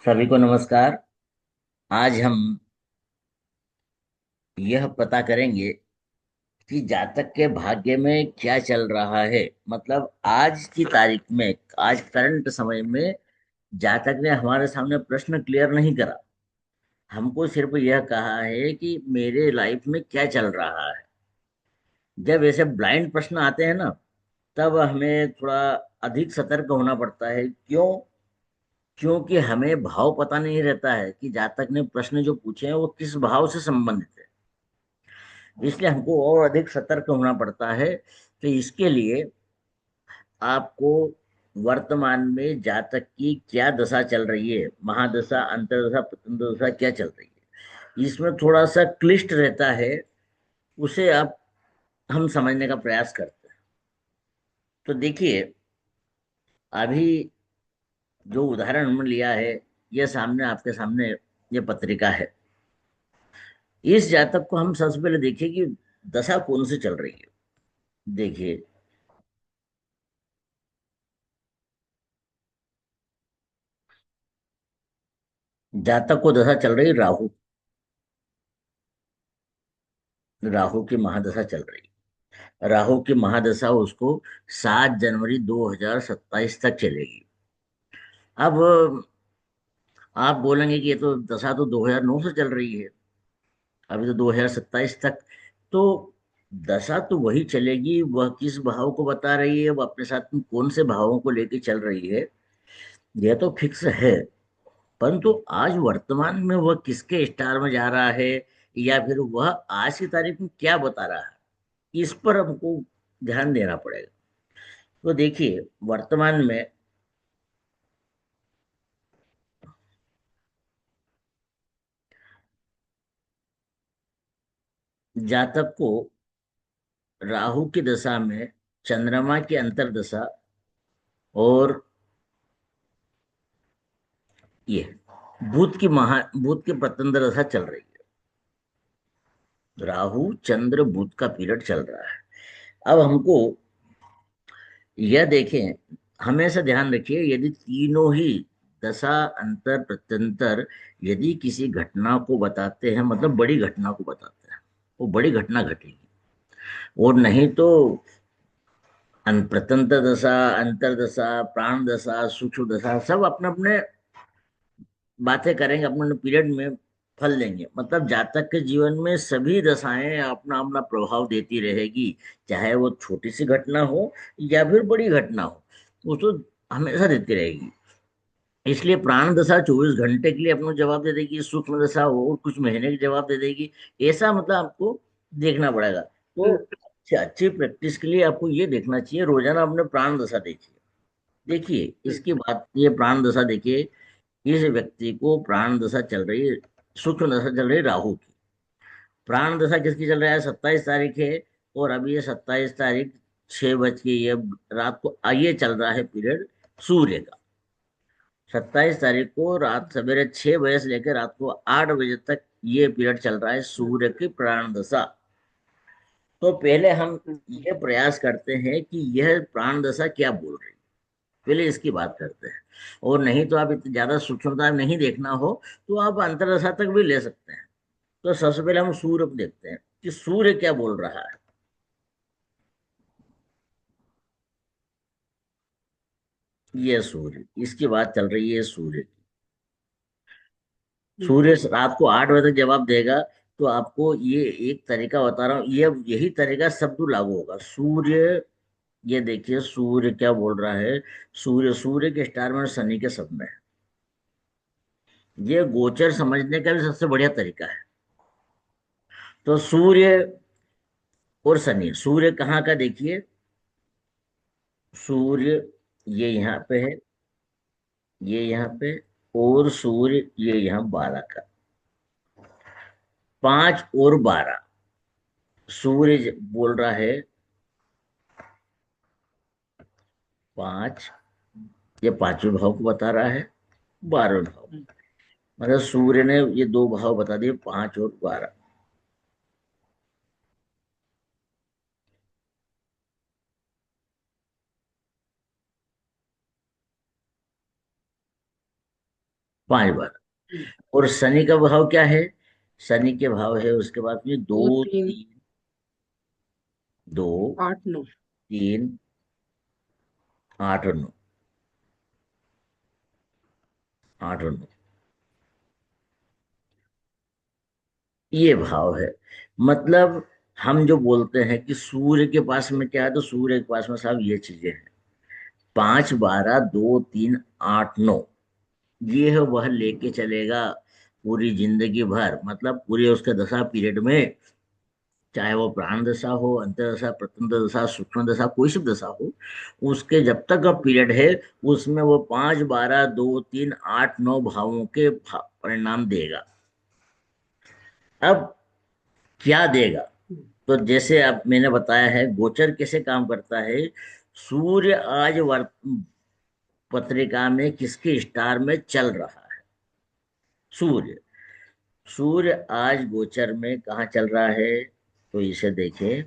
सभी को नमस्कार। आज हम यह पता करेंगे कि जातक के भाग्य में क्या चल रहा है। मतलब आज की तारीख में, आज करंट समय में जातक ने हमारे सामने प्रश्न क्लियर नहीं करा। हमको सिर्फ यह कहा है कि मेरे लाइफ में क्या चल रहा है। जब ऐसे ब्लाइंड प्रश्न आते हैं ना, तब हमें थोड़ा अधिक सतर्क होना पड़ता है। क्यों? क्योंकि हमें भाव पता नहीं रहता है कि जातक ने प्रश्न जो पूछे हैं वो किस भाव से संबंधित है। इसलिए हमको और अधिक सतर्क होना पड़ता है। तो इसके लिए आपको वर्तमान में जातक की क्या दशा चल रही है, महादशा, अंतर्दशा, प्रत्यंतर दशा क्या चल रही है, इसमें थोड़ा सा क्लिष्ट रहता है। उसे आप हम समझने का प्रयास करते हैं। तो देखिए, अभी जो उदाहरण हमने लिया है, यह सामने आपके सामने ये पत्रिका है। इस जातक को हम सबसे पहले देखिए कि दशा कौन सी चल रही है। देखिए, जातक को दशा चल रही है राहु। राहु की महादशा चल रही है। राहु की महादशा उसको 7 जनवरी 2027 तक चलेगी। अब आप बोलेंगे कि ये तो दशा तो 2009 से चल रही है, अभी तो 2027 तक। तो दशा तो वही चलेगी, वह किस भाव को बता रही है, वह अपने साथ में कौन से भावों को लेके चल रही है, यह तो फिक्स है। परंतु आज वर्तमान में वह किसके स्टार में जा रहा है, या फिर वह आज की तारीख में क्या बता रहा है, इस पर हमको ध्यान देना पड़ेगा। तो देखिए, वर्तमान में जातक को राहु की दशा में चंद्रमा की अंतर्दशा और ये बुध की प्रत्यंतर दशा चल रही है। राहु चंद्र बुध का पीरियड चल रहा है। अब हमको यह देखें, हमेशा ध्यान रखिए, यदि तीनों ही दशा, अंतर, प्रत्यंतर यदि किसी घटना को बताते हैं, मतलब बड़ी घटना को बताते हैं, वो बड़ी घटना घटेगी। और नहीं तो प्रत्यंतर दशा, अंतरदशा, प्राण दशा, सूक्ष्म दशा सब अपने अपने बातें करेंगे, अपने अपने पीरियड में फल देंगे। मतलब जातक के जीवन में सभी दशाएं अपना अपना प्रभाव देती रहेगी। चाहे वो छोटी सी घटना हो या फिर बड़ी घटना हो, वो तो हमेशा देती रहेगी। इसलिए प्राण दशा 24 घंटे के लिए अपना जवाब दे देगी, सूक्ष्म दशा और कुछ महीने की जवाब दे देगी। ऐसा मतलब आपको देखना पड़ेगा। तो अच्छी अच्छी प्रैक्टिस के लिए आपको ये देखना चाहिए, रोजाना अपने प्राण दशा देखिए। देखिए इसकी बात, ये प्राण दशा देखिए। इस व्यक्ति को प्राण दशा चल रही है, सूक्ष्म दशा चल रही है राहु की। प्राण दशा किसकी चल रहा है? 27 तारीख है। और अभी ये 27 तारीख 6 बज के ये रात को आइए चल रहा है पीरियड सूर्य का। 27 तारीख को रात सवेरे 6 बजे से लेकर रात को 8 बजे तक ये पीरियड चल रहा है सूर्य की प्राण दशा। तो पहले हम ये प्रयास करते हैं कि यह प्राण दशा क्या बोल रही है, पहले इसकी बात करते हैं। और नहीं तो आप इतनी ज्यादा सूक्ष्मता में नहीं देखना हो तो आप अंतरदशा तक भी ले सकते हैं। तो सबसे पहले हम सूर्य को देखते हैं कि सूर्य क्या बोल रहा है। ये सूर्य, इसकी बात चल रही है सूर्य की। सूर्य रात को 8 बजे तक जवाब देगा। तो आपको ये एक तरीका बता रहा हूँ, ये यही तरीका सब लागू होगा। सूर्य, ये देखिए सूर्य क्या बोल रहा है। सूर्य के स्टार में शनि के सब में है। ये गोचर समझने का भी सबसे बढ़िया तरीका है। तो सूर्य और शनि, सूर्य कहाँ का देखिए, सूर्य ये यहाँ पे है, ये यहाँ पे, और सूर्य ये यहाँ 12 का, 5 और 12। सूर्य बोल रहा है 5, ये पांचवें भाव को बता रहा है, 12वें भाव। मतलब सूर्य ने ये दो भाव बता दिए, 5 और 12। 5 बार। हम्म, और शनि का भाव क्या है? शनि के भाव है उसके बाद में दो दो तीन तीन, 2, 8 9। 3, 8 और 9, 8 और 9, ये भाव है। मतलब हम जो बोलते हैं कि सूर्य के पास में क्या है, तो सूर्य के पास में साहब ये चीजें हैं: 5, 12, 2, 3, 8, 9। ये है वह लेके चलेगा पूरी जिंदगी भर, मतलब पूरे उसके दशा पीरियड में, चाहे वो प्राण दशा हो, अंतर्दशा, प्रत्यंत दशा, सूक्ष्म दशा, कोई सी दशा हो, उसके जब तक का पीरियड है उसमें वो 5, 12, 2, 3, 8, 9 भावों के परिणाम देगा। अब क्या देगा? तो जैसे अब मैंने बताया है गोचर कैसे काम करता है। सूर्य आज पत्रिका में किसके स्टार में चल रहा है? सूर्य। सूर्य आज गोचर में कहाँ चल रहा है? तो इसे देखें।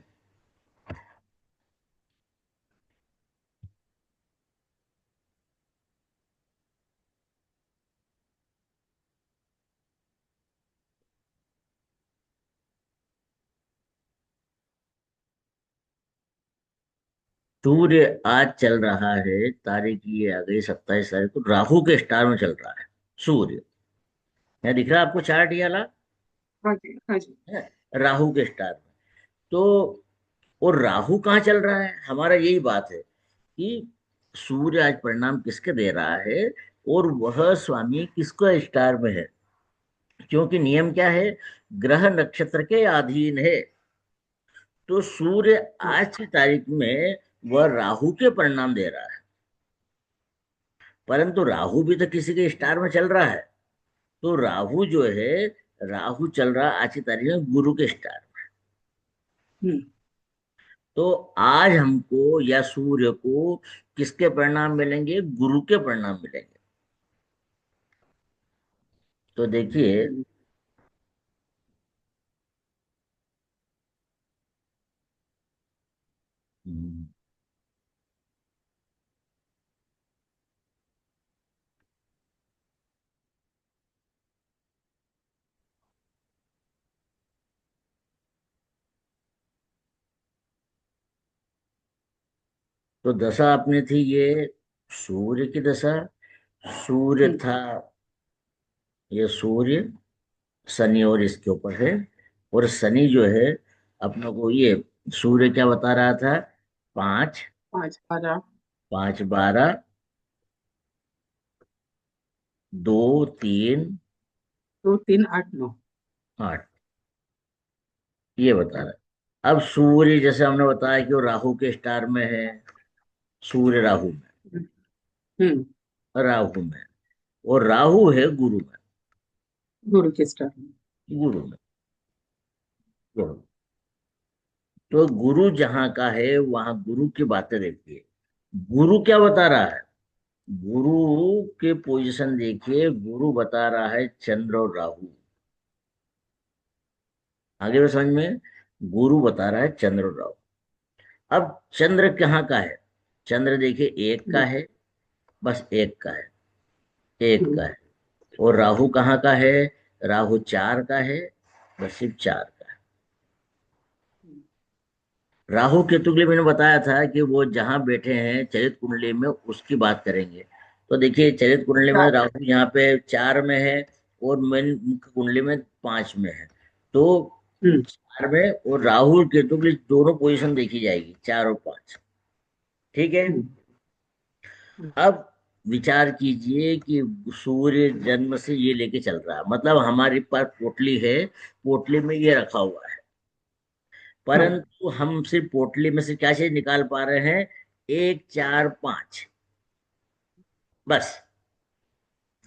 सूर्य आज चल रहा है, तारीख ये आ गई 27 तारीख को, राहु के स्टार में चल रहा है सूर्य। यहाँ दिख रहा है आपको चार्ट ये वाला? हाँ जी, हाँ जी। है, राहु के स्टार में। तो और राहु कहाँ चल रहा है, हमारा यही बात है कि सूर्य आज परिणाम किसके दे रहा है, और वह स्वामी किसको स्टार में है। क्योंकि नियम क्या है, ग्रह नक्षत्र के अधीन है। तो सूर्य हाँ। आज की तारीख में वह राहु के परिणाम दे रहा है, परंतु राहु भी तो किसी के स्टार में चल रहा है। तो राहु जो है, राहु चल रहा आज की तारीख में गुरु के स्टार में। हम्म। तो आज हमको या सूर्य को किसके परिणाम मिलेंगे? गुरु के परिणाम मिलेंगे। तो देखिए, हम्म। हम्म, तो दशा अपनी थी ये सूर्य की दशा। सूर्य हम्म। था, ये सूर्य, शनि और इसके ऊपर है। और शनि जो है अपने को ये, सूर्य क्या बता रहा था? 5, 5 12। 5, 12, 2, 3, 2 3 8 9। 8, ये बता रहा है। अब सूर्य जैसे हमने बताया कि वो राहु के स्टार में है, सूर्य राहु में, हम्म। हम्म। राहु में, और राहु है गुरु में, गुरु के स्टार में। गुरु में। तो गुरु जहां का है वहां गुरु की बातें देखिए। गुरु क्या बता रहा है? गुरु के पोजीशन देखिए, गुरु बता रहा है चंद्र और राहु। आगे भी समझ में, गुरु बता रहा है चंद्र और राहु। अब चंद्र कहाँ का है? चंद्र देखिए एक का हम्म। है, बस एक का है, एक हम्म। का है। और राहु कहाँ का है? राहु 4 का है, बस सिर्फ 4 का है। राहु केतु के लिए मैंने बताया था कि वो जहां बैठे हैं चरित कुंडली में उसकी बात करेंगे। तो देखिए चरित कुंडली में चार। राहु यहाँ पे 4 में है, और मेन मुख्य कुंडली में 5 में है। तो हम्म। 4 में, और राहु और केतु की दोनों पोजीशन देखी जाएगी, 4 और 5। ठीक है। हम्म। हम्म। अब विचार कीजिए कि सूर्य जन्म से ये लेके चल रहा है, मतलब हमारे पास पोटली है, पोटली में ये रखा हुआ है, हाँ। परंतु हम सिर्फ पोटली में से क्या चीज निकाल पा रहे हैं? 1, 4, 5, बस।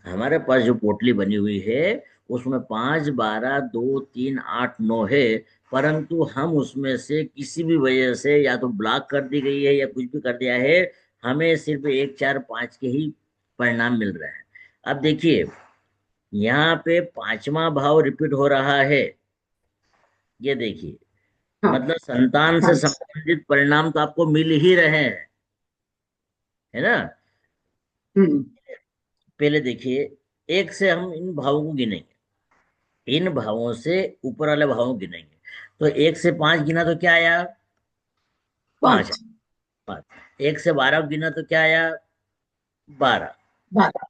हमारे पास जो पोटली बनी हुई है उसमें 5, 12, 2, 3, 8, 9 है, परंतु हम उसमें से किसी भी वजह से या तो ब्लॉक कर दी गई है या कुछ भी कर दिया है, हमें सिर्फ 1, 4, 5 के ही परिणाम मिल रहे हैं। अब देखिए, यहाँ पे 5वां भाव रिपीट हो रहा है, ये देखिए, हाँ। मतलब संतान से 5। संबंधित परिणाम तो आपको मिल ही रहे हैं, है ना? हम्म। पहले देखिए, एक से हम इन भावों को गिनेंगे, इन भावों से ऊपर वाले भावों को गिनेंगे। तो एक से पांच गिना तो क्या आया? पांच। 5, पांच। एक से 12 को गिना तो क्या आया? 12। 12,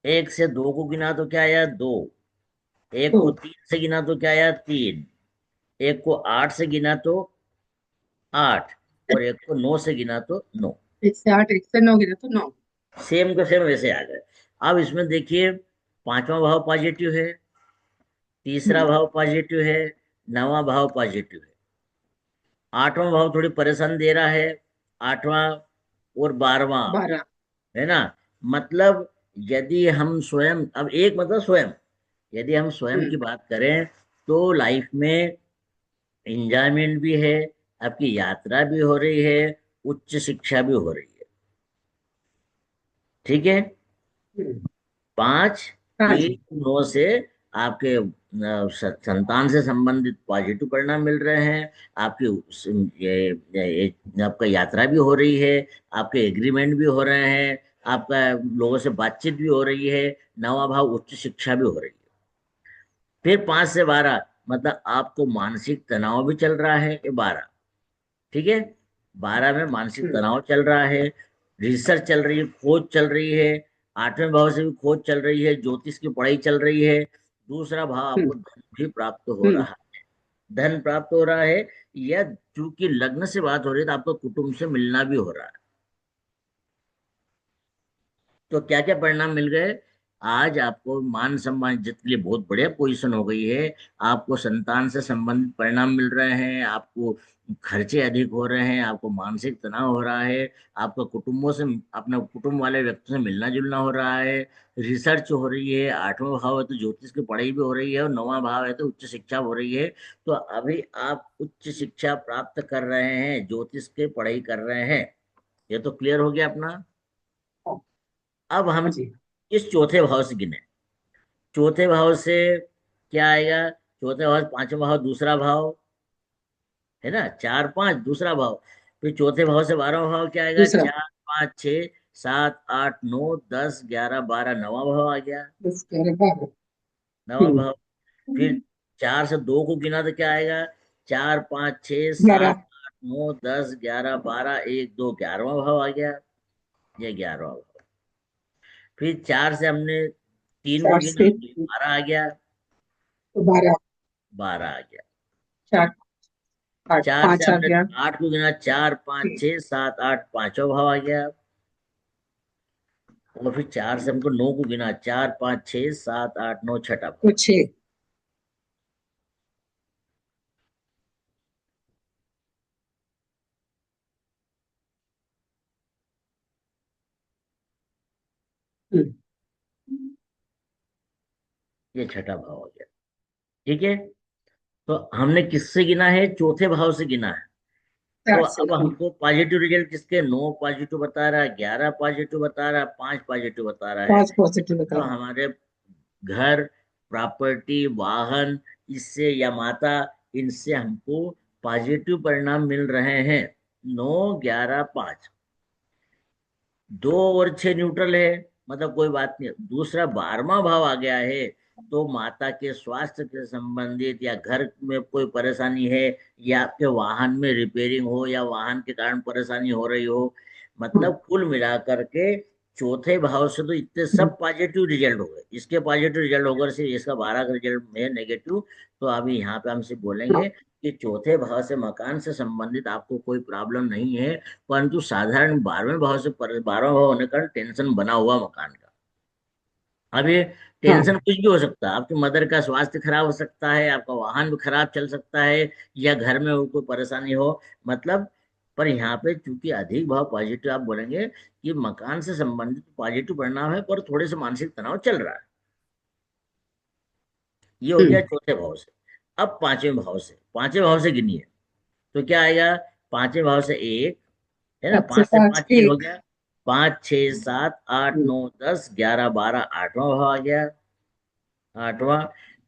एक से दो को गिना तो क्या आया? दो। एक 2, को तीन से गिना तो क्या आया? तीन। एक को आठ से गिना तो आठ। और एक को नौ से गिना तो नौ। 1 से 8, 1 से 9 गिना तो 9। सेम का सेम वैसे आ गए। अब इसमें देखिए, पांचवा भाव पॉजिटिव है, तीसरा हम्म, भाव पॉजिटिव है, नवा भाव पॉजिटिव है, आठवां भाव थोड़ी परेशान दे रहा है, आठवां और 12वां, 12, है ना। मतलब यदि हम स्वयं, अब एक मतलब स्वयं, यदि हम स्वयं की हम्म, बात करें तो लाइफ में एंजॉयमेंट भी है, आपकी यात्रा भी हो रही है, उच्च शिक्षा भी हो रही है। ठीक है। हम्म, पांच, हाँ तीन, जी। नौ से आपके संतान से संबंधित पॉजिटिव परिणाम मिल रहे हैं। आपकी आपका यात्रा भी हो रही है, आपके एग्रीमेंट भी हो रहे हैं, आपका लोगों से बातचीत भी हो रही है, नवा भाव उच्च शिक्षा भी हो रही है। फिर 5 से 12, मतलब आपको मानसिक तनाव भी चल रहा है, ये 12। ठीक है। 12 में मानसिक हम्म, तनाव चल रहा है, रिसर्च चल रही है, खोज चल रही है, आठवें भाव से भी खोज चल रही है, ज्योतिष की पढ़ाई चल रही है। दूसरा भाव हम्म, आपको धन भी प्राप्त हो हम्म, रहा है, धन प्राप्त हो रहा है। या चूंकि लग्न से बात हो रही है तो आपको कुटुंब से मिलना भी हो रहा है। तो क्या क्या परिणाम मिल गए? आज आपको मान सम्मान इज्जत के लिए बहुत बढ़िया पोजीशन हो गई है। आपको संतान से संबंधित परिणाम मिल रहे हैं, आपको खर्चे अधिक हो रहे हैं, आपको मानसिक तनाव हो रहा है, आपको कुटुंबों से, अपने कुटुंब वाले व्यक्तियों से मिलना जुलना हो रहा है, रिसर्च हो रही है, आठवां भाव है तो ज्योतिष की पढ़ाई भी हो रही है, और नौवां भाव है तो उच्च शिक्षा हो रही है। तो अभी आप उच्च शिक्षा प्राप्त कर रहे हैं, ज्योतिष की पढ़ाई कर रहे हैं। ये तो क्लियर हो गया अपना। हाँ अब हम हाँ जी। इस चौथे भाव से गिने। चौथे भाव से क्या आएगा? चौथे भाव, पांचवा भाव दूसरा भाव, है ना, चार पांच दूसरा भाव। फिर चौथे भाव से 12वां भाव क्या आएगा? दूसरा, चार, पाँच, छ, सात, आठ, नौ, 10, 11, 12, नवा भाव आ गया। 10, 11, 12। नवा हम्म, भाव। फिर चार से दो को गिना तो क्या आएगा? चार, पाँच, छ, 11, सात, आठ, नौ, 10, 11, 12, एक, दो, 11वां भाव आ गया। ये 11वां भाव। फिर चार से हमने तीन को 4 गिना से तो 12 आ गया। तो 12, 12 आ गया। 4, 8, चार से 5 आ हमने गया। आठ को गिना, चार, पाँच, ठीक, छः, सात, आठ, पांचवा भाव आ गया। और फिर चार से हमको नौ को गिना, चार, पाँच, छः, सात, आठ, नौ, छठा भाव। तो 6। हम्म, ये छठा भाव हो गया। ठीक है। तो हमने किससे गिना है? चौथे भाव से गिना है। तो 4 से। अब हमको पॉजिटिव रिजल्ट किसके? 9 पॉजिटिव बता रहा है, 11 पॉजिटिव बता रहा है, 5 पॉजिटिव बता रहा है। 5 पॉजिटिव बता तो रहा हमारे घर, प्रॉपर्टी, वाहन, इससे या माता, इनसे हमको पॉजिटिव परिणाम मिल रहे हैं। 9, 11, 5। दो और छह न्यूट्रल है, मतलब कोई बात नहीं। दूसरा 12वां भाव आ गया है, तो माता के स्वास्थ्य के संबंधित या घर में कोई परेशानी है, या आपके वाहन में रिपेयरिंग हो, या वाहन के कारण परेशानी हो रही हो, है। मतलब कुल मिलाकर के चौथे भाव से तो इतने हम्म, सब पॉजिटिव रिजल्ट हो गए। इसके पॉजिटिव रिजल्ट होकर सिर्फ इसका 12 का रिजल्ट है नेगेटिव। तो अभी यहाँ पे हम सिर्फ हाँ, बोलेंगे कि चौथे भाव से मकान से संबंधित आपको कोई प्रॉब्लम नहीं है, परंतु साधारण 12वें भाव से 12वां भाव होने का टेंशन बना हुआ मकान का। अब ये हाँ, टेंशन कुछ भी हो सकता है, आपकी मदर का स्वास्थ्य खराब हो सकता है, आपका वाहन भी खराब चल सकता है, या घर में वो कोई परेशानी हो, मतलब। पर यहाँ पे चूंकि अधिक भाव पॉजिटिव, आप बोलेंगे कि मकान से संबंधित पॉजिटिव परिणाम है, पर थोड़े से मानसिक तनाव चल रहा है। ये हो गया हम्म, चौथे भाव से। अब पांचवें भाव से, पांचवें भाव से गिनिए तो क्या आएगा? पांचवें भाव से एक, है ना, 7 से 5 से 5, 5 6 हो 1। गया। 5, 6, 7, 8, 9, 10, 11, 12, आठवां भाव आ गया। आठवां।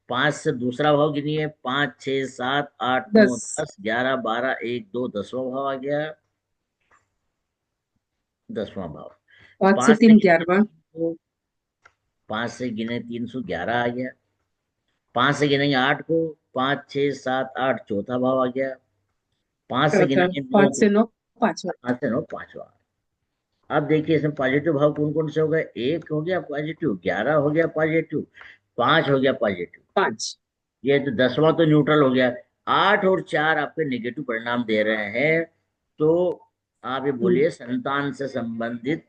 5 से दूसरा भाव गिनिए, 5, 6, 7, 8, 9, 10, 10, 11, 12, एक, दो, 10वां भाव आ गया। 10वां भाव। 5 से 5 से 3, गिनिए 11वां। तीन को, 5 से गिने 311 आ गया। 5 से गिनेंगे 8 को, 5 6 7 8, चौथा भाव आ गया। 5 से चौथा, गिनेंगे 9 पाँच को, से नौ, पांचवा। 5 से 9 पांचवा। अब देखिए इसमें पॉजिटिव भाव कौन कौन से हो गए। 1 हो गया पॉजिटिव, 11 हो गया पॉजिटिव, 5 हो गया पॉजिटिव। पांच। ये तो 10वां तो न्यूट्रल हो गया। 8 और 4 आपके नेगेटिव परिणाम दे रहे हैं। तो आप ये हम्म, बोलिए संतान से संबंधित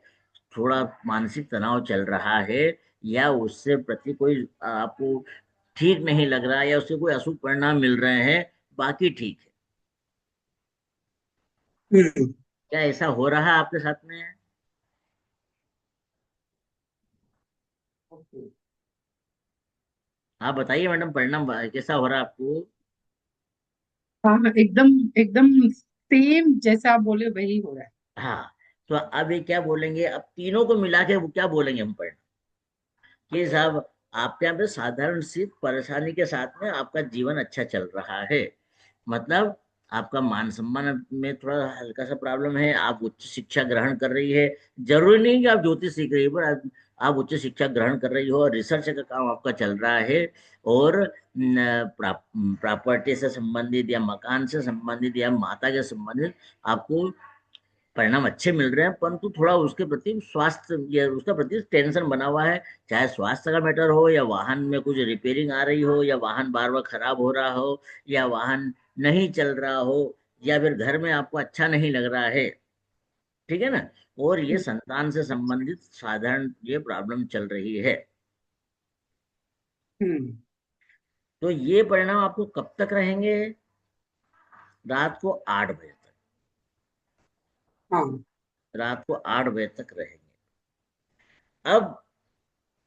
थोड़ा मानसिक तनाव चल रहा है, या उससे प्रति कोई आपको ठीक नहीं लग रहा है, या उससे कोई अशुभ परिणाम मिल रहे हैं, बाकी ठीक है। हम्म। क्या ऐसा हो रहा है आपके साथ में? ओके। आप बताइए मैडम, परिणाम कैसा हो रहा है आपको? हाँ हाँ, एकदम एकदम सेम जैसा आप बोले वही हो रहा है। हाँ। तो अब ये क्या बोलेंगे, अब तीनों को मिला के वो क्या बोलेंगे हम परिणाम कि साहब आपके यहाँ पे साधारण सी परेशानी के साथ में आपका जीवन अच्छा चल रहा है। मतलब आपका मान सम्मान में थोड़ा हल्का सा प्रॉब्लम है, आप उच्च शिक्षा ग्रहण कर रही है। जरूरी नहीं कि आप ज्योतिष सीख रही हो, पर आप उच्च शिक्षा ग्रहण कर रही हो और रिसर्च का काम आपका चल रहा है। और प्रॉपर्टी से संबंधित या मकान से संबंधित या माता के संबंधित आपको परिणाम अच्छे मिल रहे हैं, परंतु थोड़ा उसके प्रति स्वास्थ्य या उसका प्रति टेंशन बना हुआ है। चाहे स्वास्थ्य का मैटर हो, या वाहन में कुछ रिपेयरिंग आ रही हो, या वाहन बार बार खराब हो रहा हो, या वाहन नहीं चल रहा हो, या फिर घर में आपको अच्छा नहीं लग रहा है। ठीक है ना? और ये संतान से संबंधित साधारण ये प्रॉब्लम चल रही है। हम्म। तो ये परिणाम आपको कब तक रहेंगे? रात को 8 बजे तक। हाँ। रात को 8 बजे तक रहेंगे। अब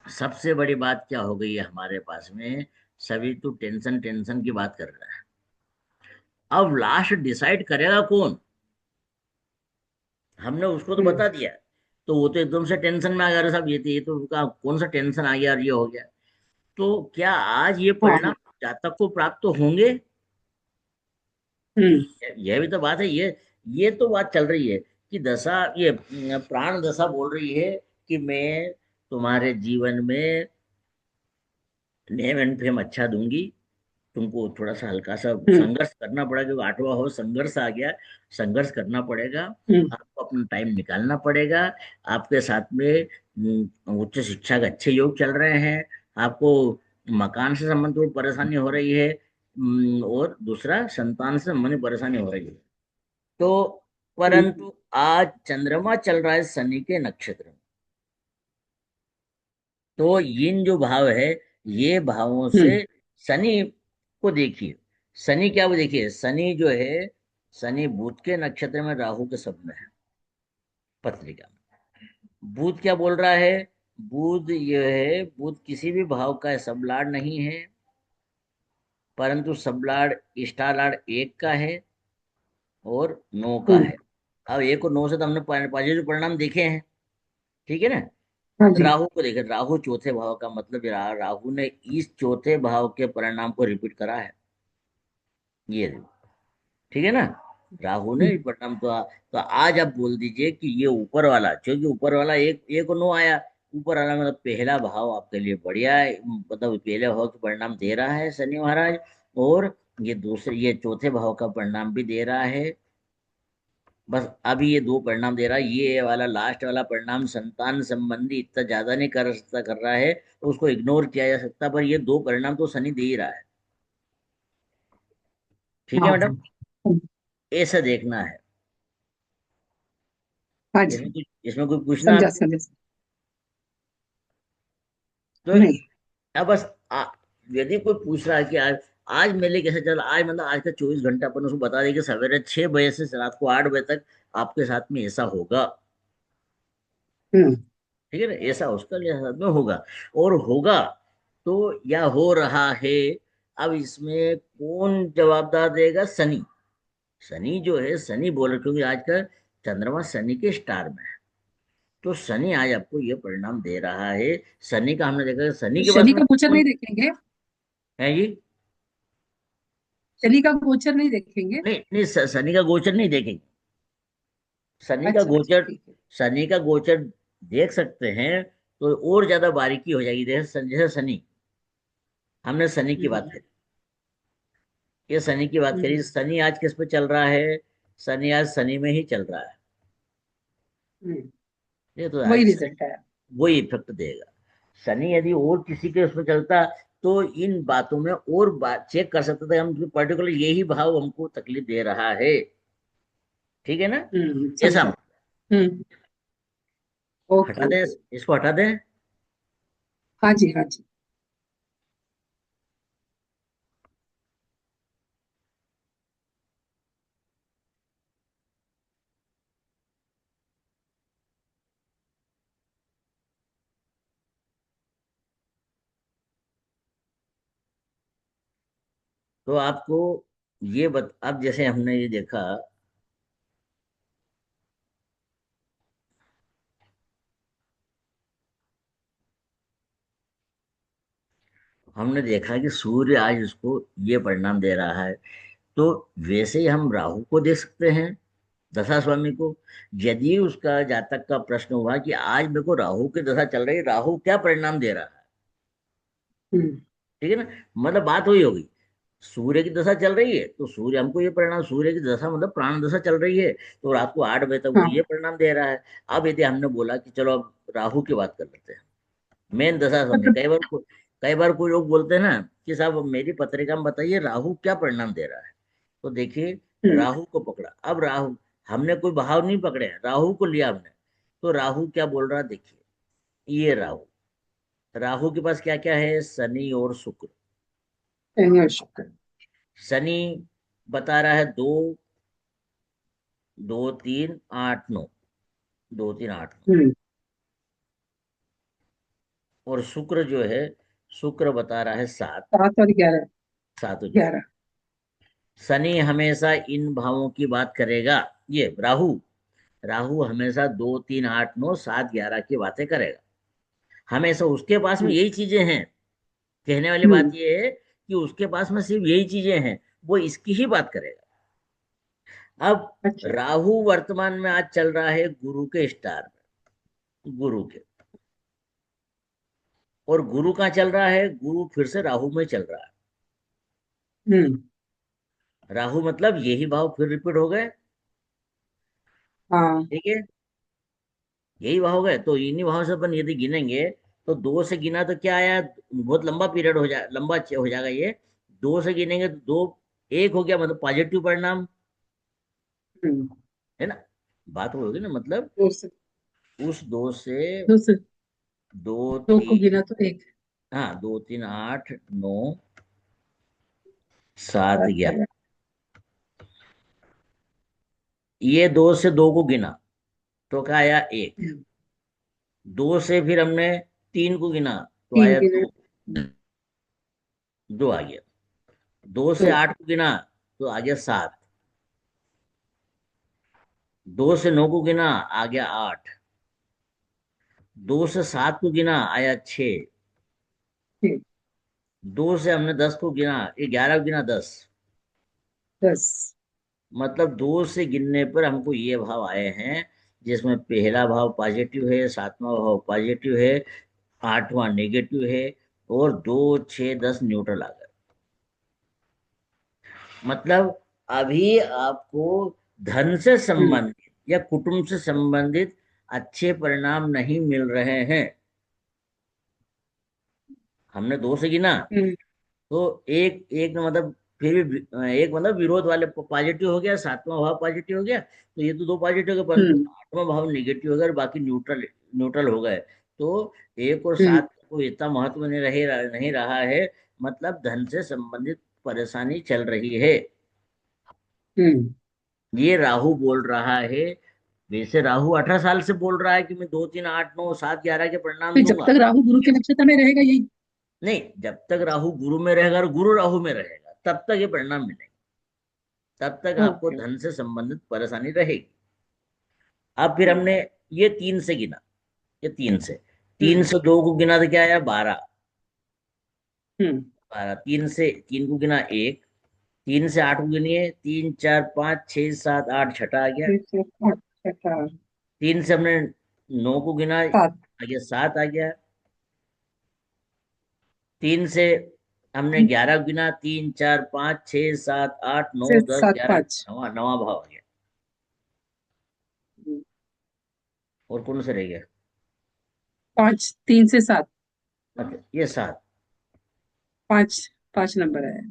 सबसे बड़ी बात क्या हो गई है हमारे पास में, सभी तो टेंशन टेंशन की बात कर रहा है। अब लास्ट डिसाइड करेगा कौन? हमने उसको तो हम्म। बता दिया, तो वो तो एकदम से टेंशन में आ गया, अरे साहब ये तो कौन सा टेंशन आ गया और ये हो गया। तो क्या आज ये हाँ परिणाम हाँ। जातक को प्राप्त तो होंगे? हम्म। यह भी तो बात है। ये तो बात चल रही है कि दशा, ये प्राण दशा बोल रही है कि मैं तुम्हारे जीवन में नेम एंड फेम अच्छा दूंगी। तुमको थोड़ा सा हल्का सा हम्म। संघर्ष करना पड़ेगा, क्योंकि 8वां हो संघर्ष आ गया। संघर्ष करना पड़ेगा। हम्म। आपको अपना टाइम निकालना पड़ेगा। आपके साथ में उच्च शिक्षा के अच्छे योग चल रहे हैं। आपको मकान से संबंधित परेशानी हो रही है, और दूसरा संतान से संबंधित परेशानी हो रही है। तो हम्म। परंतु आज चंद्रमा चल रहा है शनि के नक्षत्र में। तो इन जो भाव है, ये भावों से हम्म। शनि को देखिए। शनि क्या, वो देखिए शनि जो है, शनि बुध के नक्षत्र में राहु के सब में है, पत्रिका में। बुध क्या बोल रहा है? बुध ये है, बुध किसी भी भाव का सबलाड़ नहीं है, परंतु सबलाड़ इष्टालाड़ एक का है और 9 का हम्म। है। अब 1 और 9 से तो हमने पॉजिटिव परिणाम देखे हैं। ठीक है ना? हाँ जी। राहु को देखे, राहु चौथे भाव का मतलब राहु ने इस चौथे भाव के परिणाम को रिपीट करा है। ये देखो, ठीक है ना? राहु ने हम्म। परिणाम तो आज आप बोल दीजिए कि ये ऊपर वाला, क्योंकि ऊपर वाला 1 1 और 9 आया। ऊपर वाला मतलब पहला भाव आपके लिए बढ़िया है, मतलब पहले भाव के परिणाम दे रहा है शनि महाराज। और ये चौथे भाव का परिणाम भी दे रहा है। बस अभी ये दो परिणाम दे रहा है। ये वाला लास्ट वाला परिणाम संतान संबंधी इतना ज्यादा नहीं कर सकता, कर रहा है, तो उसको इग्नोर किया जा सकता, पर ये दो परिणाम तो शनि दे ही रहा है। ठीक है हाँ मैडम? हाँ। हम्म। ऐसा देखना है। हाँ इसमें जी। कुछ इसमें कुछ पूछना समझा आपको? समझा। तो नहीं। अब बस यदि कोई पूछ रहा है कि आज आज मेले कैसे चल, आज मतलब आज का 24 घंटा अपन उसको बता दें कि सवेरे 6 बजे से रात को 8 बजे तक आपके साथ में ऐसा होगा। हम्म। ठीक है ना? ऐसा उसका लिए साथ में होगा। और होगा तो, या हो रहा है। अब इसमें कौन जवाबदार देगा? शनि। शनि जो है, शनि बोल रहे, क्योंकि आज का चंद्रमा शनि के स्टार में है। तो शनि आज आपको ये परिणाम दे रहा है। शनि का हमने देखा, शनि तो के पास शनि में का गोचर कौन नहीं देखेंगे? है जी? शनि का गोचर नहीं देखेंगे? नहीं नहीं, शनि का गोचर नहीं देखेंगे। शनि का अच्छा अच्छा, गोचर, ठीक है। शनि का गोचर देख सकते हैं, तो और ज्यादा बारीकी हो जाएगी। जैसे शनि, हमने शनि की बात हम्म करी, ये शनि की बात करी, हम्म शनि आज किस पे चल रहा है? शनि आज शनि में ही चल रहा है। हम्म, ये तो वही आज रिजल्ट है। वही इफेक्ट देगा। शनि यदि और किसी के उसमें चलता तो इन बातों में और बात चेक कर सकते थे हम, पर्टिकुलर यही भाव हमको तकलीफ दे रहा है। ठीक है ना? ऐसा समझा। हम्म। ओके हटा दें, ओके। इसको हटा दें। हाँ जी हाँ जी। तो आपको अब जैसे हमने ये देखा, हमने देखा कि सूर्य आज उसको ये परिणाम दे रहा है। तो वैसे ही हम राहु को देख सकते हैं, दशा स्वामी को। यदि उसका जातक का प्रश्न हुआ कि आज मेरे को राहु की दशा चल रही है, राहु क्या परिणाम दे रहा है, हम्म। ठीक है ना? मतलब बात हुई होगी। सूर्य की दशा चल रही है तो सूर्य हमको ये परिणाम, सूर्य की दशा मतलब प्राण दशा चल रही है, तो रात को 8 बजे तक वो हाँ। ये परिणाम दे रहा है। अब यदि हमने बोला कि चलो अब राहु की बात कर लेते हैं, मेन दशा समझे। मतलब। कई बार कोई लोग बोलते हैं ना कि साहब अब मेरी पत्रिका में बताइए राहु क्या परिणाम दे रहा है। तो देखिए, हम्म राहु को पकड़ा, अब राहु, हमने कोई भाव नहीं पकड़े हैं, राहु को लिया हमने। तो राहु क्या बोल रहा है देखिए, ये राहु, राहु के पास क्या क्या है? शनि और शुक्र। शनि और शुक्र। शनि बता रहा है 2, 2, 3, 8, 9, 2, 3, 8, 9। हम्म। और शुक्र जो है, शुक्र बता रहा है 7, 7 और 11। 7 और 11। 11। शनि हमेशा इन भावों की बात करेगा। ये राहु, राहु हमेशा 2, 3, 8, 9, 7, 11 की बातें करेगा। हमेशा उसके पास में हम्म यही चीजें हैं। कहने वाली बात हम्म। यह है कि उसके पास में सिर्फ यही चीजें हैं, वो इसकी ही बात करेगा। अब अच्छा। राहु वर्तमान में आज चल रहा है गुरु के स्टार में, गुरु के। और गुरु कहाँ चल रहा है? गुरु फिर से राहु में चल रहा है। हम्म। राहु मतलब यही भाव फिर रिपीट हो गए। हाँ। ठीक है, यही भाव हो गए। तो इन्हीं भाव से अपन यदि गिनेंगे तो 2 से गिना तो क्या आया? बहुत लंबा पीरियड हो जाए, हो जाएगा ये। 2 से गिनेंगे तो 1 हो गया, मतलब पॉजिटिव परिणाम, हम्म। है ना? बात वो होगी ना, मतलब 2 से उस 2 से 2 से दो 2 को गिना तीन तो 1। हाँ, 2, 3, 8, 9, 7, 11। 7 11। ये 2 से 2 को गिना तो क्या आया? 1। 2 से फिर हमने 3 को गिना तो 3 आया गिने। 2, 2 आ गया। 2 से 2। 8 को गिना तो आ गया 7। 2 से 9 को गिना आ गया 8। 2 से 7 को गिना आया 6। 2 से हमने 10 को गिना, 11 को गिना 10। 10। मतलब 2 से गिनने पर हमको ये भाव आए हैं, जिसमें पहला भाव पॉजिटिव है, 7वां भाव पॉजिटिव है, 8वां नेगेटिव है, और 2, 6, 10 न्यूट्रल आ गए। मतलब अभी आपको धन से हम्म संबंधित या कुटुंब से संबंधित अच्छे परिणाम नहीं मिल रहे हैं। हमने 2 से गिना हम्म तो एक एक मतलब, फिर भी एक मतलब विरोध वाले पॉजिटिव हो गया, 7वां भाव पॉजिटिव हो गया, तो ये तो 2 पॉजिटिव हो गए, परंतु हम्म 8वां भाव निगेटिव हो गया और बाकी न्यूट्रल, न्यूट्रल हो गए। तो 1 और 7 हम्म को इतना महत्व नहीं रहा है। मतलब धन से संबंधित परेशानी चल रही है। हम्म। ये राहु बोल रहा है। वैसे राहु 18 साल से बोल रहा है कि मैं 2, 3, 8, 9, 7, 11 के परिणाम फिर जब दूंगा। तक राहु गुरु के नक्षत्र में रहेगा यही। नहीं, जब तक राहु गुरु में रहेगा और गुरु राहु में रहेगा तब तक ये परिणाम मिलेंगे। तब तक आपको ओके। धन से संबंधित परेशानी रहेगी। अब फिर हमने ये 3 से गिना, ये 3 से, तीन हम्म से 2 को गिना तो क्या आया? 12। हम्म। 12, 3 को गिना 1। 3 से 8 को गिनिए, 3, 4, 5, 6, 7, 8, छठा आ गया। फिर से 8 छठा। 3 से हमने नौ को गिना, सात आ गया 7 आ गया। 3 से हमने 11 गिना, 3 4 5 6 7 8 9 से 10 सात 11, पाँच। नवा नवा भाव आ गया। और कौन सा रह गया? पाँच, तीन से सात। अच्छा, ये 7। पाँच, पाँच नंबर है।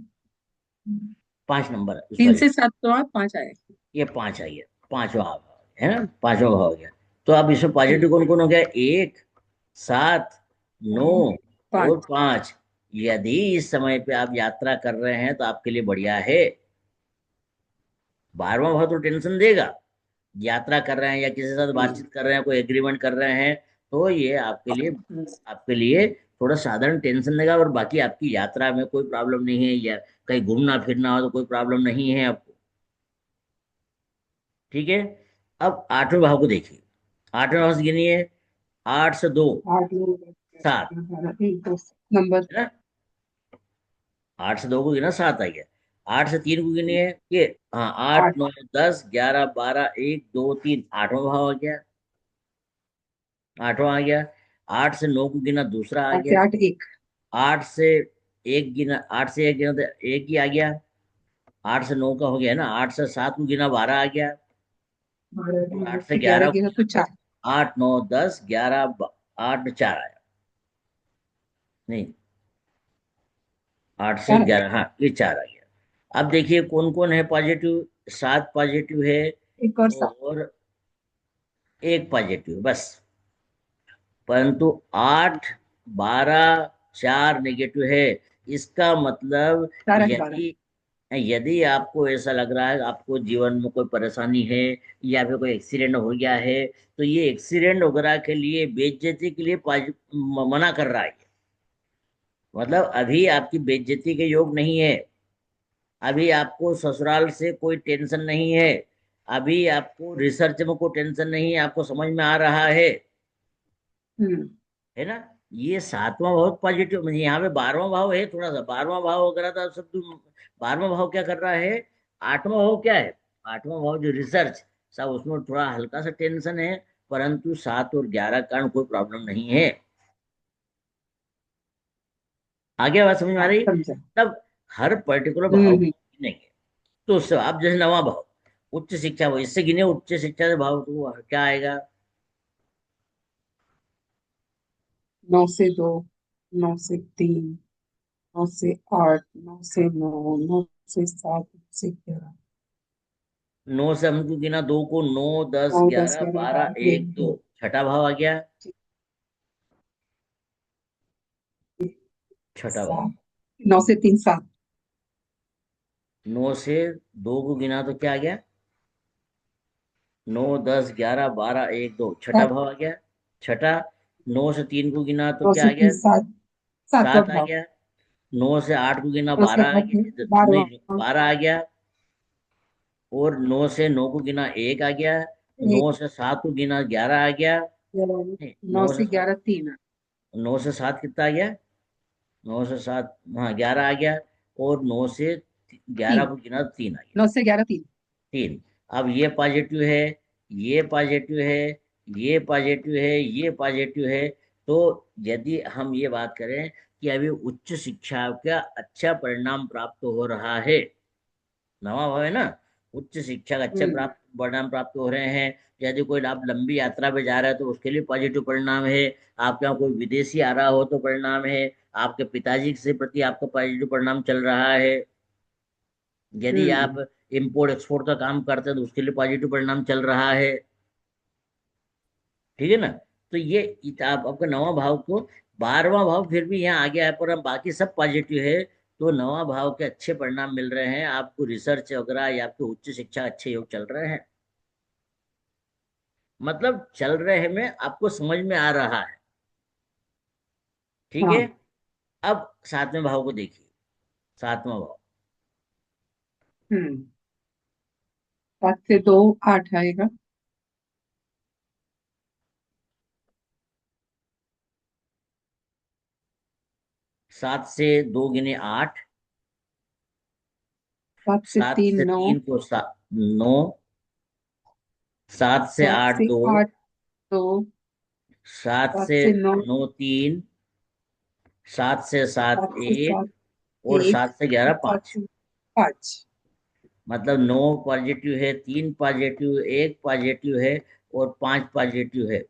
5 नंबर, तीन सॉरी। से सात तो आप पाँच आए। ये 5 आ गया, पांचवा भाव है ना, पांचवा भाव हो गया। तो अब इसमें हम्म, पॉजिटिव कौन कौन हो गया? 1, 7, 9 और पाँच। 5। यदि इस समय पे आप यात्रा कर रहे हैं तो आपके लिए बढ़िया है। 12वां भाव तो टेंशन देगा। यात्रा कर रहे हैं या किसी के साथ हम्म, बातचीत कर रहे हैं, कोई एग्रीमेंट कर रहे हैं, तो ये आपके लिए थोड़ा साधारण टेंशन देगा। और बाकी आपकी यात्रा में कोई प्रॉब्लम नहीं है, या कहीं घूमना फिरना हो तो कोई प्रॉब्लम नहीं है आपको। ठीक है। अब 8वें भाव को देखिए। 8वें भाव से गिनिए। 8 से 2, आठ, नौ, दस, 7 ग्यारह, बारह, एक, दो नंबर। है ना। 8 से 2 को गिना, 7 आ गया। 8 से 3 को गिनिए। ये, हाँ, 8 आठ, 9 10 11 12 1 2 3, 8वां भाव आ गया। 8वां आ गया। 8 से 9 को गिना, दूसरा आ आठ से गया। आठ एक। 8 से 1 गिना, 8 से 1 गिना तो एक ही आ गया। 8 से 9 का हो गया ना। 8 से 7 को गिना, 12 आ गया। बारह, और 8 से से 11 ग्यारह को गिरा गिना तो तो चार। 8 9 10 11 8 4 आया। नहीं, 8 से चार आया। 11, हाँ, ये 4 आ गया। अब देखिए कौन कौन है पॉजिटिव। 7 पॉजिटिव है, एक और सात। और एक पॉजिटिव बस। परंतु 8 12 4 नेगेटिव है। इसका मतलब, चार, आठ, बारह। यदि यदि आपको ऐसा लग रहा है आपको जीवन में कोई परेशानी है, या फिर कोई एक्सीडेंट हो गया है, तो ये एक्सीडेंट वगैरह के लिए, बेइज्जती के लिए मना कर रहा है। मतलब अभी आपकी बेइज्जती के योग नहीं है। अभी आपको ससुराल से कोई टेंशन नहीं है। अभी आपको रिसर्च में कोई टेंशन नहीं है, आपको समझ में आ रहा हम्म। है ना। ये 7वां भाव पॉजिटिव, यहाँ पे 12वां भाव है। थोड़ा सा 12वां भाव वगैरह था सब तो। 12वां भाव क्या कर रहा है? 8वां भाव क्या है? 8वां भाव जो रिसर्च, सब उसमें थोड़ा हल्का सा टेंशन है। परंतु 7 और 11 का कारण कोई प्रॉब्लम नहीं है। आगे बात समझ में आ हाँ, रही? समझा। तब हर पर्टिकुलर भाव हम्म। को गिनेंगे। तो उससे आप जैसे नवा भाव, उच्च शिक्षा, वो इससे गिने, उच्च शिक्षा से भाव तो क्या आएगा? 9 से 2, 9 से 3, 9 से 8, 9 से 9, 9 से 7, 9 से 11। 9 से हमको गिना, 2 को, 9 10 नौ, दस, 11 ग्यारह, 12 बारह, एक, 1 2, दो। छठा भाव आ गया। छठा भाव। सात, 9 से 3, 7। 9 से 2 को गिना तो क्या आ गया? 9 10 11 12 1 2, छठा सात, भाव आ गया। छठा। 9 से 3 को गिना तो नौ क्या से आ तीन गया? सात, सातवां 7 आ भाव। गया। 9 से 8 को गिना, नौ से 12 आ आठ है गया। नहीं, बारहवां। 12 आ गया। और 9 से 9 को गिना, 1 आ गया। एक, 9 से 7 को गिना, 11 आ गया। नहीं, नौ 9 से से 7, ग्यारह तीन। 9 से 7 कितना आ गया? 9 से 7, हाँ, 11 आ गया। और 9 से 11 तीन, को गिना तो 3 आ गया। 9 से 11 3। 3। अब ये पॉजिटिव है, ये पॉजिटिव है, ये पॉजिटिव है, ये पॉजिटिव है। तो यदि हम ये बात करें कि अभी उच्च शिक्षा का अच्छा परिणाम प्राप्त हो रहा है, नवा भाव है ना, उच्च शिक्षा का अच्छे हम्म। प्राप्त परिणाम प्राप्त हो रहे हैं। यदि कोई आप लंबी यात्रा पे जा रहे हैं तो उसके लिए पॉजिटिव परिणाम है। आपके यहाँ कोई विदेशी आ रहा हो तो परिणाम है। आपके पिताजी से प्रति आपका पॉजिटिव परिणाम चल रहा है। यदि आप हम्म। इंपोर्ट एक्सपोर्ट का काम करते हैं तो उसके लिए पॉजिटिव परिणाम चल रहा है। ठीक है ना। तो ये आप आपका नवा भाव को, 12वां भाव फिर भी यहाँ आ गया है, पर हम बाकी सब पॉजिटिव है। तो नवा भाव के अच्छे परिणाम मिल रहे हैं आपको, रिसर्च वगैरह या आपके उच्च शिक्षा अच्छे योग चल रहे हैं। मतलब चल रहे में आपको समझ में आ रहा है। ठीक है। हाँ। अब 7वें भाव को देखिए। 7वां भाव। हम्म। 7 से 2, 8 आएगा। 7 से 2 गिने, 8। सात से 7 तीन से नौ 3 को 9। 7 से सात 8 से 2। आठ 2। सात सात से से नौ, नौ तीन, सात से सात सात से एक, सात और एक, सात से ग्यारह सात पाँच। से पाँच। मतलब नौ पॉजिटिव है, तीन पॉजिटिव, एक पॉजिटिव है, और पांच पॉजिटिव है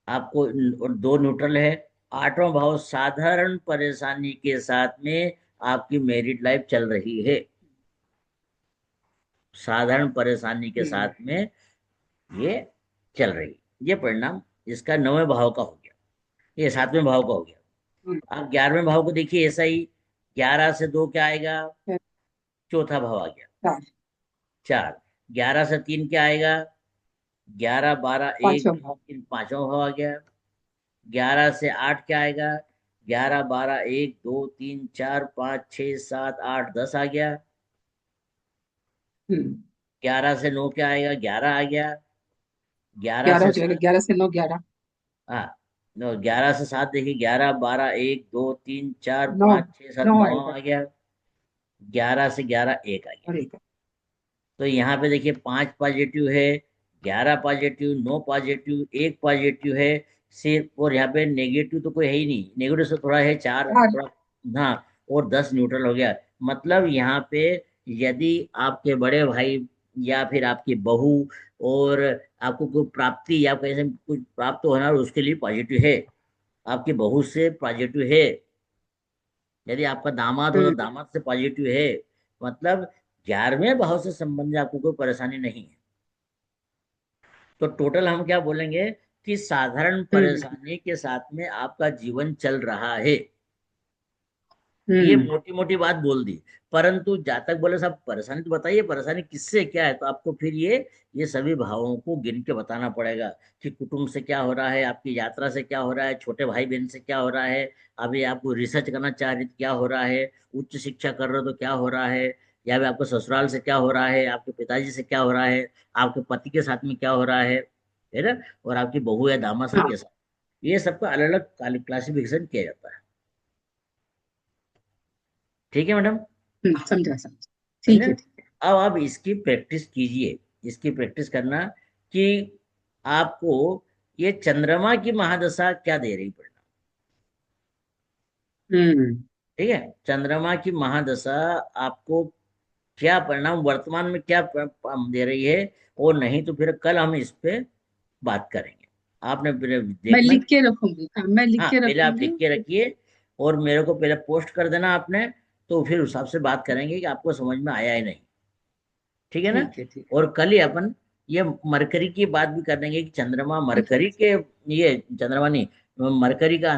आपको, और दो न्यूट्रल है। आठवां भाव साधारण परेशानी के साथ में आपकी मैरिड लाइफ चल रही है। साधारण परेशानी के हम्म। साथ में ये चल रही, ये परिणाम इसका नौवें भाव का हो गया। ये सातवें भाव का हो गया। हम्म, आप 11वें भाव को देखिए, ऐसा ही। 11 से दो क्या आएगा? है, चौथा भाव आ गया। चार, चार। 11 से तीन क्या आएगा? 11 12 एक पांचवा दो भाव। तीन, पांचवा भाव आ गया। 11 से आठ क्या आएगा? 11 12 एक दो तीन चार पाँच छः सात आठ, 10 आ गया। हम्म। 11 से नौ क्या आएगा? 11 आ गया। 11 11 से हो जाएगा, सात, 11 से 9, 11। हाँ, नो, 11 से सात देखिए, 11 12 एक दो तीन चार 9, पाँच छः सात, 9 9 आएगा। आ गया। 11 से 11 एक आ गया। और एक। तो यहाँ पे देखिए, पांच पॉजिटिव है, 11 पॉजिटिव, नौ पॉजिटिव, एक पॉजिटिव है सिर्फ, और यहाँ पे नेगेटिव तो कोई है ही नहीं। नेगेटिव से थोड़ा है, चार चार। थोड़ा, हाँ, और 10 न्यूट्रल हो गया। मतलब यहाँ पे यदि आपके बड़े भाई या फिर आपकी बहू, और आपको कोई प्राप्ति या कहीं से कुछ प्राप्त होना, उसके लिए पॉजिटिव है। आपकी बहू से पॉजिटिव है। यदि आपका दामाद हो तो हम्म। दामाद से पॉजिटिव है। मतलब 11वें भाव से संबंधित आपको कोई परेशानी नहीं है। तो टोटल हम क्या बोलेंगे कि साधारण हम्म। परेशानी के साथ में आपका जीवन चल रहा है। ये हम्म। मोटी मोटी बात बोल दी। परंतु जब तक बोले साहब परेशानी तो बताइए, परेशानी किससे क्या है, तो आपको फिर ये सभी भावों को गिन के बताना पड़ेगा कि कुटुंब से क्या हो रहा है, आपकी यात्रा से क्या हो रहा है, छोटे भाई बहन से क्या हो रहा है, अभी आपको रिसर्च करना चाह रहे तो क्या हो रहा है, उच्च शिक्षा कर रहे हो तो क्या हो रहा है, या फिर आपको ससुराल से क्या हो रहा है, आपके पिताजी से क्या हो रहा है, आपके पति के साथ में क्या हो रहा है ना, और आपकी बहू या दामाद साहब हाँ। के साथ। ये सबका अलग अलग क्लासिफिकेशन किया जाता है। ठीक है मैडम? समझा समझा। ठीक समझे? है, ठीक है। अब आप इसकी प्रैक्टिस कीजिए। इसकी प्रैक्टिस करना कि आपको ये चंद्रमा की महादशा क्या दे रही परिणाम। हम्म। ठीक है, चंद्रमा की महादशा आपको क्या परिणाम वर्तमान में क्या दे रही है, और नहीं तो फिर कल हम इस पे बात करेंगे। आपने फिर मैं देखना। लिख के रखूंगी, हाँ, मैं लिख हाँ, के पहले आप रखूंगी। लिख के रखिए, और मेरे को पहले पोस्ट कर देना आपने। तो फिर उस हिसाब से बात करेंगे कि आपको समझ में आया है नहीं। ठीक है ना? ठीक है, ठीक है। और कल ही अपन ये मरकरी की बात भी कर देंगे कि चंद्रमा मरकरी के, ये चंद्रमा नहीं, मरकरी का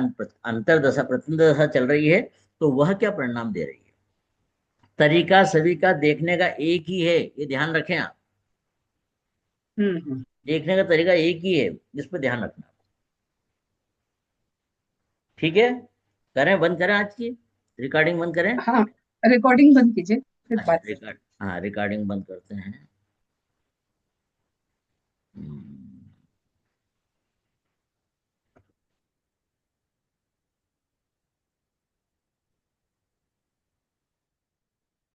अंतरदशा प्रतिदशा चल रही है, तो वह क्या परिणाम दे रही है। तरीका सभी का देखने का एक ही है, ये ध्यान रखें आप। हम्म। देखने का तरीका एक ही है, इस पर ध्यान रखना। ठीक है, करें, बंद करें आज की रिकॉर्डिंग, बंद करें। हाँ, रिकॉर्डिंग बंद कीजिए, फिर अच्छा, बात करते रिकॉर्ड, हाँ, रिकॉर्डिंग बंद करते हैं। हम्म।